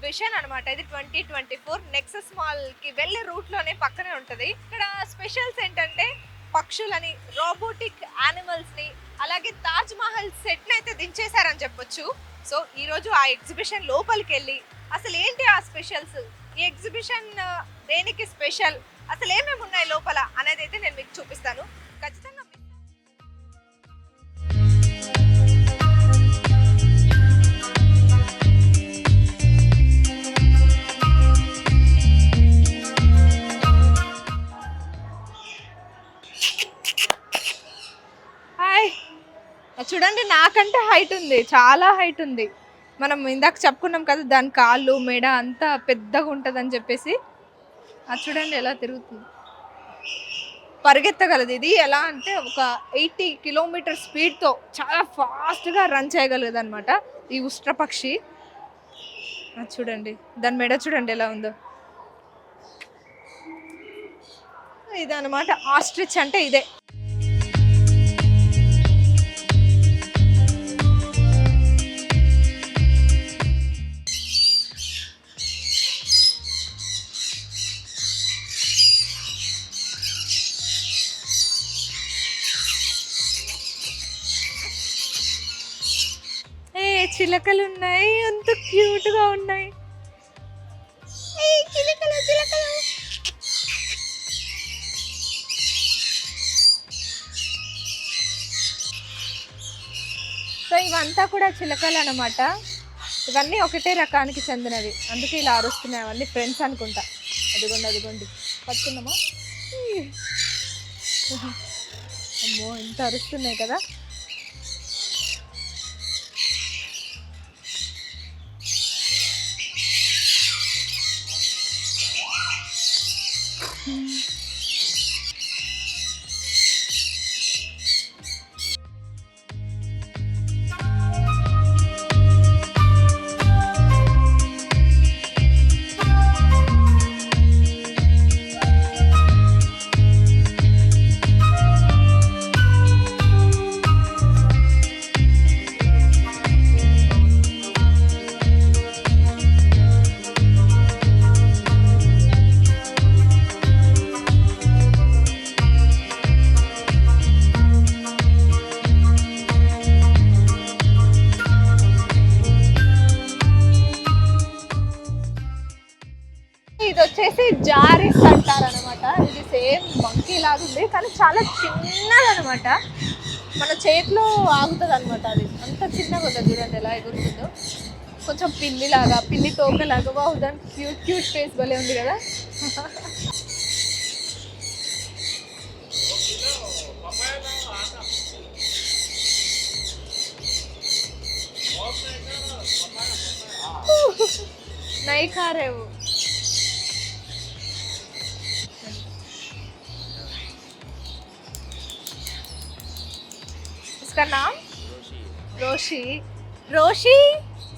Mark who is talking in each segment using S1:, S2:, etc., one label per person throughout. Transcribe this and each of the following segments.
S1: Exhibition అనమాట. ఇది 2024 Nexus mall కి వెళ్ళే రూట్ లోనే పక్కనే ఉంటది. ఇక్కడ స్పెషల్స్ ఏంటంటే పక్షులని, రోబోటిక్ యానిమల్స్ ని, అలాగే తాజ్ మహల్ సెట్ అయితే దించేశారని చెప్పొచ్చు. సో ఈ రోజు ఆ ఎగ్జిబిషన్ లోపలికి వెళ్ళి అసలు ఏంటి ఆ స్పెషల్స్, ఈ ఎగ్జిబిషన్ దేనికి స్పెషల్, అసలు ఏమేమి ఉన్నాయి లోపల అనేది అయితే నేను మీకు చూపిస్తాను. ఖచ్చితంగా చూడండి, నాకంటే హైట్ ఉంది, చాలా హైట్ ఉంది. మనం ఇందాక చెప్పుకున్నాం కదా దాని కాళ్ళు మెడ అంతా పెద్దగా ఉంటుంది అని చెప్పేసి. అది చూడండి ఎలా తిరుగుతుంది, పరిగెత్తగలదు. ఇది ఎలా అంటే ఒక 80 కిలోమీటర్ స్పీడ్తో చాలా ఫాస్ట్గా రన్ చేయగలదు అనమాట ఈ ఉష్ట్రపక్షి. అది చూడండి, దాని మెడ చూడండి ఎలా ఉందో. ఇదనమాట ఆస్ట్రిచ్ అంటే ఇదే. చిలకలు ఉన్నాయి, ఎంత క్యూట్ గా ఉన్నాయి. చిలకలు చిలకలు. సో ఇవంతా కూడా చిలకలు అనమాట. ఇవన్నీ ఒకటే రకానికి చెందినవి, అందుకే ఇలా అరుస్తున్నాయి. అవన్నీ ఫ్రెండ్స్ అనుకుంటా. అదిగోండి అదిగోండి, పట్టుకున్నామా? అమ్మో ఎంత అరుస్తున్నాయి కదా. ఇది వచ్చేసి జారిస్ అంటారనమాట. ఇది సేమ్ మంకీ లాగా ఉంది కానీ చాలా చిన్నదనమాట. మన చేతిలో ఆగుతుంది అనమాట. అది అంత చిన్నగా ఉంటుంది, చూడండి ఎలా ఎగురుతుందో. కొంచెం పిల్లి లాగా, పిల్లి తోకలాగా. బాగు, దాని క్యూట్ క్యూట్ ఫేస్ భలే ఉంది కదా. నై ఖా రే వో. నామ్ రోషి. రోషి.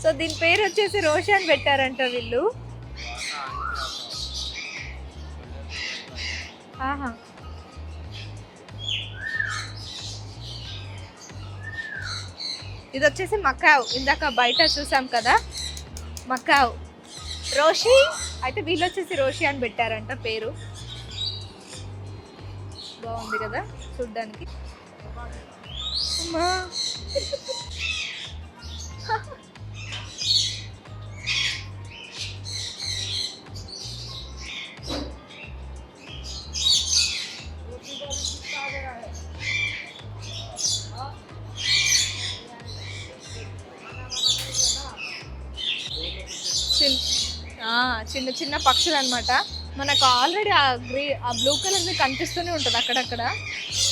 S1: సో దీని పేరు వచ్చేసి రోషి అని పెట్టారంట వీళ్ళు. ఆహా, ఇది వచ్చేసి మకావ్. ఇందాక బయట చూసాం కదా మకావ్. రోషి అయితే వీళ్ళు వచ్చేసి రోషి అని పెట్టారంట పేరు. బాగుంది కదా చూడ్డానికి. అమ్మా చిన్న చిన్న పక్షులు అనమాట. మనకు ఆల్రెడీ ఆ బ్లూ కలర్ కనిపిస్తూనే ఉంటుంది అక్కడక్కడ,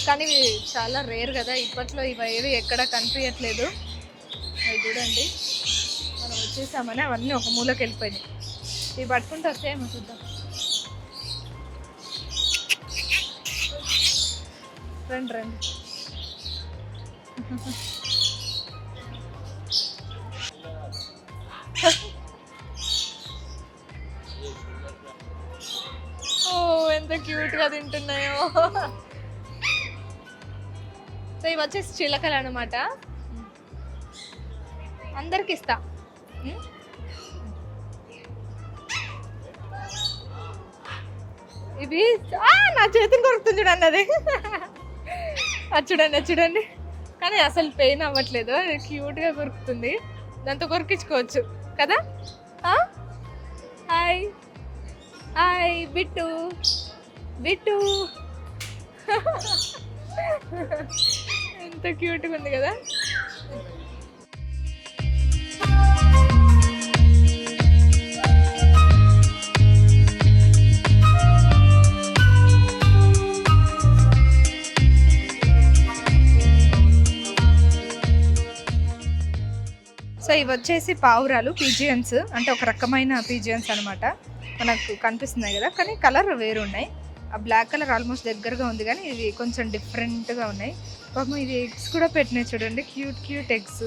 S1: కానీ ఇవి చాలా రేర్ కదా ఇప్పట్లో. ఇవి ఏవి ఎక్కడ కనిపించట్లేదు. అవి చూడండి, మనం వచ్చేసామని అవన్నీ ఒక మూలకి వెళ్ళిపోయినాయి. ఇవి పట్టుకుంటూ వస్తాయేమో చూద్దాం. రండి రండి. ఎంత క్యూట్ గా తింటున్నాయో. సో ఇవి వచ్చేసి చిలకలు అనమాట. అందరికి ఇస్తా. ఇవి నా చేతిని కొరుకుతుంది చూడండి అది. అది చూడండి, అది చూడండి. కానీ అసలు పెయిన్ అవ్వట్లేదు, అది క్యూట్గా కొరుకుతుంది. దాంతో కొరికించుకోవచ్చు కదా. Hi hi Bittu Bittu. ఎంత క్యూట్గా ఉంది కదా. సో ఇవి వచ్చేసి పావురాలు, పీజియన్స్, అంటే ఒక రకమైన పీజియన్స్ అనమాట. మనకు కనిపిస్తున్నాయి కదా, కానీ కలర్ వేరు ఉన్నాయి. ఆ బ్లాక్ కలర్ ఆల్మోస్ట్ దగ్గరగా ఉంది, కానీ ఇవి కొంచెం డిఫరెంట్గా ఉన్నాయి. పాపం ఇది ఎగ్స్ కూడా పెట్టినాయి చూడండి, క్యూట్ క్యూట్ ఎగ్స్.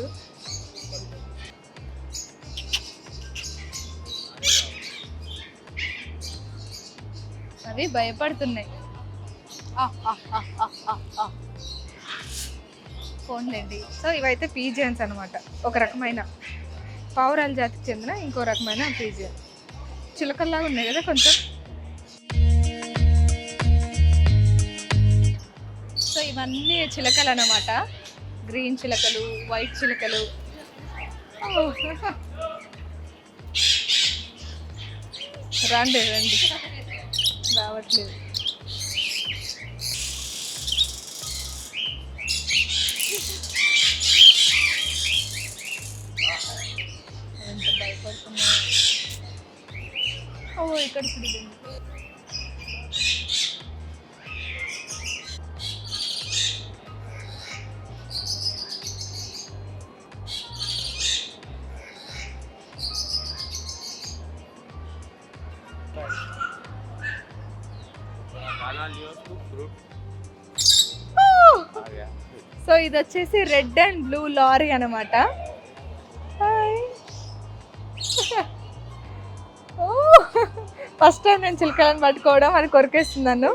S1: అవి భయపడుతున్నాయి. ఫోన్లేండి. సో ఇవైతే పీజియన్స్ అనమాట, ఒక రకమైన పావురాల జాతికి చెందిన ఇంకో రకమైన పీజియన్. చిలకల్లాగా ఉన్నాయి కదా కొంచెం. సో ఇవన్నీ చిలకలు అన్నమాట, గ్రీన్ చిలకలు, వైట్ చిలకలు. రండి రండి, రావట్లేదు. ఎంత భయపడుతున్నా. ఇక్కడ చూడండి. సో ఇది వచ్చేసి రెడ్ అండ్ బ్లూ లారీ అనమాట. ఫస్ట్ టైం నేను చిలకలను పట్టుకోవడం, అది కొరికేస్తుంది నన్ను.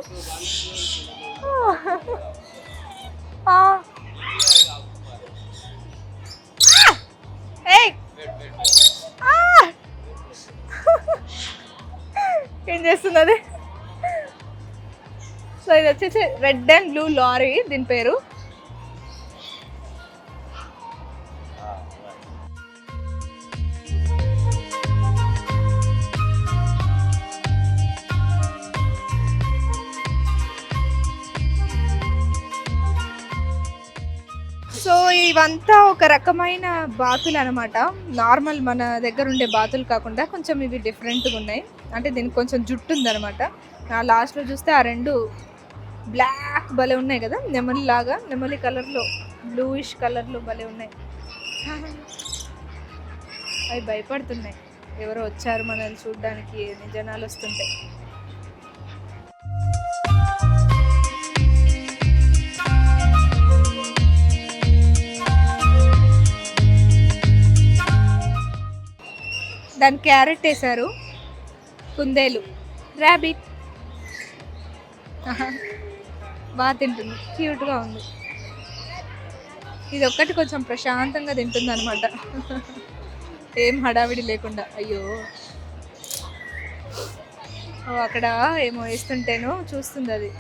S1: ఏం చేస్తుంది అది? సో ఇది వచ్చేసి రెడ్ అండ్ బ్లూ లారీ, దీని పేరు. సో ఇవంతా ఒక రకమైన బాతులు అనమాట. నార్మల్ మన దగ్గర ఉండే బాతులు కాకుండా కొంచెం ఇవి డిఫరెంట్గా ఉన్నాయి. అంటే దీనికి కొంచెం జుట్టు ఉందన్నమాట. లాస్ట్లో చూస్తే ఆ రెండు బ్లాక్ భలే ఉన్నాయి కదా, నెమలి లాగా, నెమలి కలర్లో, బ్లూయిష్ కలర్లో భలే ఉన్నాయి. అవి భయపడుతున్నాయి, ఎవరో వచ్చారు మనల్ని చూడడానికి, జనాలు వస్తుంటాయి. దాని క్యారెట్ వేశారు, కుందేలు, ర్యాబిట్. బాగా తింటుంది, క్యూట్గా ఉంది. ఇది ఒక్కటి కొంచెం ప్రశాంతంగా తింటుంది అనమాట, ఏం హడావిడి లేకుండా. అయ్యో, అక్కడ ఏమో వేస్తుంటేనో చూస్తుంది అది.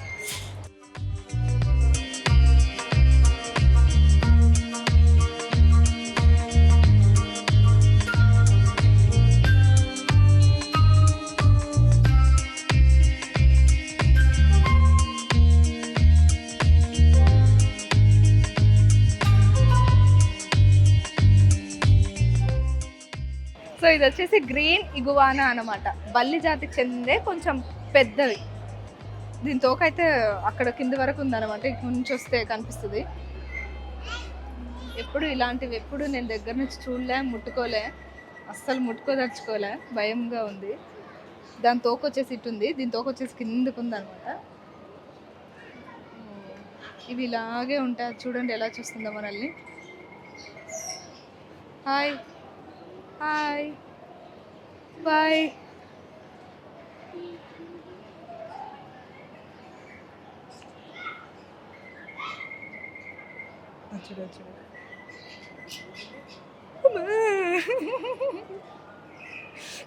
S1: సో ఇది వచ్చేసి గ్రీన్ ఇగువానా అనమాట, బల్లి జాతికి చెందే, కొంచెం పెద్దవి. దీని తోకైతే అక్కడ కింది వరకు ఉందన్నమాట, ఇక్కడ నుంచి వస్తే కనిపిస్తుంది. ఎప్పుడు ఇలాంటివి ఎప్పుడు నేను దగ్గర నుంచి చూడలే, ముట్టుకోలే, అస్సలు ముట్టుకోదలుచుకోలే, భయంగా ఉంది. దాని తోక వచ్చేసి ఇటు ఉంది, దీని తోక వచ్చేసి కిందకు ఉందన్నమాట. ఇవి ఇలాగే ఉంటాయి, చూడండి ఎలా చూస్తుందో మనల్ని. Hi hi boy.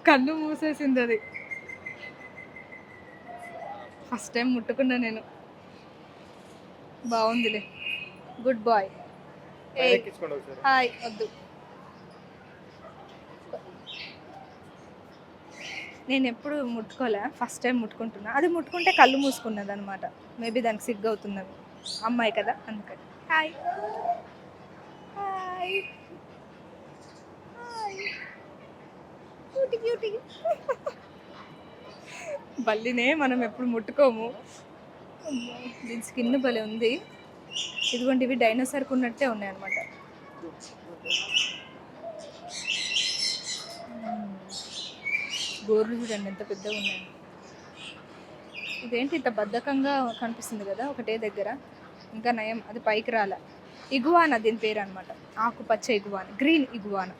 S1: కళ్ళు మూసేసింది అది. ఫస్ట్ టైం ముట్టుకున్నా నేను. బాగుందిలే, గుడ్ బాయ్. హాయ్ వద్దు, నేను ఎప్పుడు ముట్టుకోలే, ఫస్ట్ టైం ముట్టుకుంటున్నా. అది ముట్టుకుంటే కళ్ళు మూసుకున్నది అనమాట. మేబీ దానికి సిగ్గు అవుతున్నది, అమ్మాయి కదా అందుకని. Hi hi hi, cutie cutie. బల్లినే మనం ఎప్పుడు ముట్టుకోము. అమ్మో, దీని స్కిన్ భలే ఉంది. ఇదిగోండి, ఇవి డైనోసార్కి ఉన్నట్టే ఉన్నాయి అనమాట. గోర్లు చూడండి ఎంత పెద్దగా ఉన్నాయి. ఇదేంటి ఇంత బద్ధకంగా కనిపిస్తుంది కదా ఒకటే దగ్గర. ఇంకా నయం అది పైకి రాలే. ఇగువానా దీని పేరు అనమాట, ఆకుపచ్చ ఇగువాన, గ్రీన్ ఇగువానా.